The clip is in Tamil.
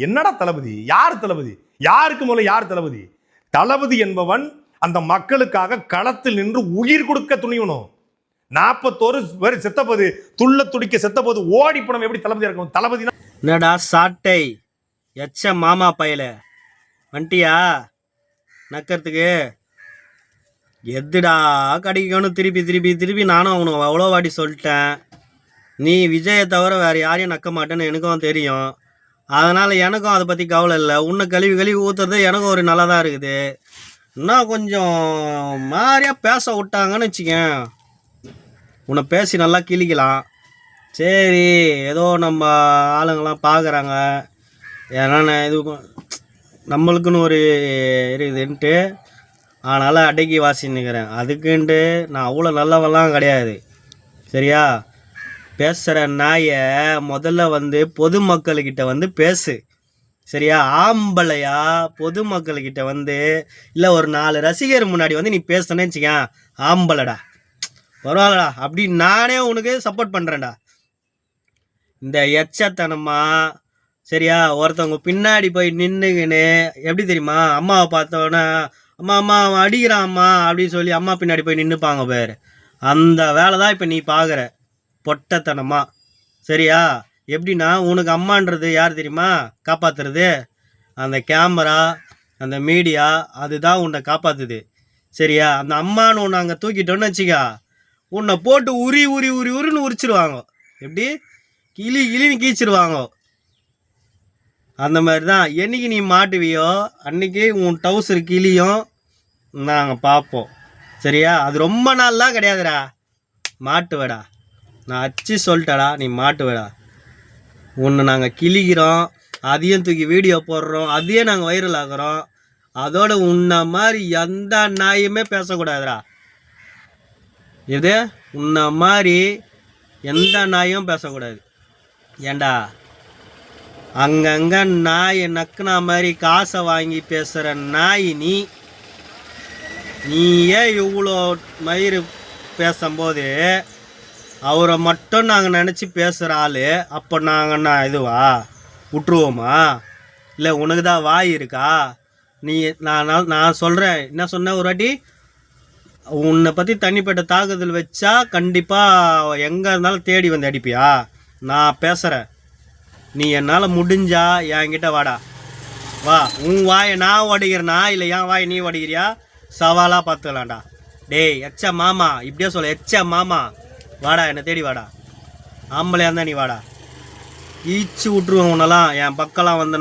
என்னடா தளபதி? யார் தளபதி? யாருக்கு முதல்ல யார் தளபதி? தளபதி என்பவன் அந்த மக்களுக்காக களத்தில் நின்று உயிர் கொடுக்க துணியணும். 41 பேர் செத்தபோது, துள்ள துடிக்க செத்தபோது ஓடி பணம் எப்படி தளபதி இருக்கும்? தளபதி என்னடா சாட்டை எச்ச மாமா பையல வண்டியா நக்கிறதுக்கு எதுடா கிடைக்கணும்? திருப்பி திருப்பி திருப்பி நானும் அவனுக்கு அவ்வளோ வாட்டி சொல்லிட்டேன். நீ விஜயை தவிர வேறு யாரையும் நக்க மாட்டேன்னு எனக்கும் தெரியும். அதனால் எனக்கும் அதை பற்றி கவலை இல்லை. உன்னை கழுவி கழுவி ஊற்றுறது எனக்கும் ஒரு நல்லா தான் இருக்குது. இன்னும் கொஞ்சம் மாதிரியாக பேச விட்டாங்கன்னு வச்சுக்கேன், உன்னை பேசி நல்லா கிழிக்கலாம். சரி, ஏதோ நம்ம ஆளுங்கள்லாம் பார்க்குறாங்க, ஏன்னா இது நம்மளுக்குன்னு ஒரு இருக்குதுன்ட்டு அதனால் அடக்கி வாசின்னுக்கிறேன். அதுக்குன்ட்டு நான் அவ்வளோ நல்லவெல்லாம் கிடையாது. சரியா? பேசுகிற நாயை முதல்ல பொதுமக்கள்கிட்ட பேசு. சரியா? ஆம்பளையா பொதுமக்கள்கிட்ட இல்லை ஒரு 4 ரசிகர் முன்னாடி நீ பேசுனே வச்சுக்க, ஆம்பளைடா பரவாயில்லடா அப்படி நானே உனக்கு சப்போர்ட் பண்ணுறேன்டா. இந்த எச்சத்தனமா சரியா ஒருத்தவங்க பின்னாடி போய் நின்றுக்கின்னு எப்படி தெரியுமா, அம்மாவை பார்த்தோன்னே அம்மா அம்மா அவன் அடிக்கிறான் அம்மா அப்படின்னு சொல்லி அம்மா பின்னாடி போய் நின்றுப்பாங்க பேர். அந்த வேலை தான் இப்போ நீ பார்க்குற பொட்டத்தனமா. சரியா? எப்படின்னா உனக்கு அம்மான்றது யார் தெரியுமா காப்பாற்றுறது? அந்த கேமரா, அந்த மீடியா, அதுதான் உன்னை காப்பாற்றுது. சரியா? அந்த அம்மானு உன்னை அங்கே தூக்கிட்டோன்னு வச்சுக்கா, உன்னை போட்டு உரி உரி உரி உரின்னு உரிச்சிருவாங்க. எப்படி கிளி கிளின்னு கீச்சிருவாங்க. அந்த மாதிரி தான் என்னைக்கு நீ மாட்டுவியோ அன்றைக்கி உன் டவுசர் கிளியும் நாங்கள் பார்ப்போம். சரியா? அது ரொம்ப நாள்லாம் கிடையாதுடா, மாட்டுவேடா. நான் அச்சு சொல்லிட்டடா, நீ மாட்டுவேடா. உன்னை நாங்கள் கிழிக்கிறோம், அதையும் தூக்கி வீடியோ போடுறோம், அதையே நாங்கள் வைரல் ஆக்குறோம். அதோட உன்னை மாதிரி எந்த நாயுமே பேசக்கூடாதுடா. இது உன்னை மாதிரி எந்த நாயும் பேசக்கூடாது. ஏண்டா அங்கங்கே நாயை நக்குனா மாதிரி காசை வாங்கி பேசுகிற நாய் நீயே இவ்வளோ மயிறு பேசும்போது அவரை மட்டும் நாங்கள் நினச்சி பேசுகிற ஆள், அப்போ நாங்கள்ண்ணா இதுவா விட்டுருவோமா? இல்லை உனக்கு தான் வாய் இருக்கா? நீ நான் சொல்கிறேன், என்ன சொன்னேன் ஒரு வாட்டி, உன்னை பற்றி தனிப்பட்ட தாக்குதல் வச்சா கண்டிப்பாக எங்கே இருந்தாலும் தேடி வந்து அடிப்பியா? நான் பேசுகிறேன், நீ என்னால் முடிஞ்சா என்கிட்ட வாடா, வா. உன் வாயை நான் உடைக்கிறேனா இல்லை என் வாயை நீ உடைக்கிறியா? சவாலாக பார்த்துக்கலாம்டா. டேய் எச்ச மாமா, இப்படியே சொல்ல, எச்ச மாமா வாடா, என்னை தேடி வாடா. ஆம்பளையா இருந்தா நீ வாடா, ஈச்சு விட்ருவேன் உன்னெல்லாம். என் பக்கம்லாம் வந்தன